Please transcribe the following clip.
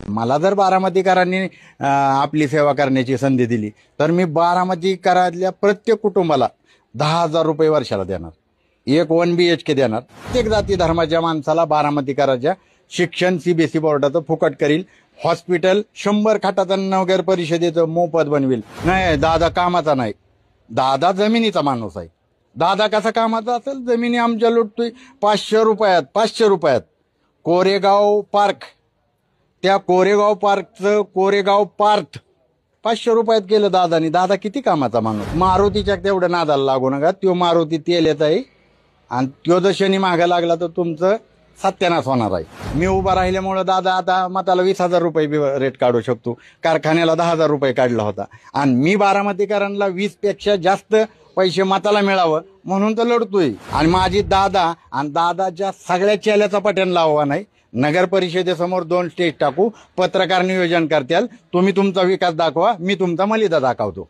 मला जर बारामतीकरांनी आपली सेवा करण्याची संधी दिली तर मी बारामतीकरातल्या प्रत्येक कुटुंबाला 10,000 रुपये वर्षाला देणार, एक 1 BHK देणार. प्रत्येक जाती धर्माच्या माणसाला बारामतीकराच्या शिक्षण CBSE बोर्डाचं फुकट करील. हॉस्पिटल 100 खाटाचं नगर परिषदेचं मोफत बनवेल. नाही, दादा कामाचा नाही, दादा जमिनीचा माणूस आहे. दादा कसा कामाचा असेल? जमिनी आमच्या लुटतोय 500 रुपयात. कोरेगाव पार्क, त्या कोरेगाव पार्कचं कोरेगाव पार्क 500 रुपयात केलं दादानी. दादा किती कामाचा माणूस. मारुतीच्या तेवढं नादाला लागू नका, तो मारुती तेलेत आहे आणि तो जर शनी मागा लागला तर तुमचं सत्यानाश होणार आहे. मी उभा राहिल्यामुळं दादा आता मताला 20,000 रुपये रेट काढू शकतो. कारखान्याला 10,000 रुपये काढला होता आणि मी बारामतीकरांना 20 पेक्षा जास्त पैसे मताला मिळावं म्हणून तर लढतोय. आणि माझी दादा आणि दादाच्या सगळ्या चेल्याचा पट्यान लावा नाही. नगर परिषदेसमोर 2 स्टेज टाकू, पत्रकार नियोजन करतील, तुम्ही तुमचा विकास दाखवा, मी तुमचा मलिदा दाखवतो.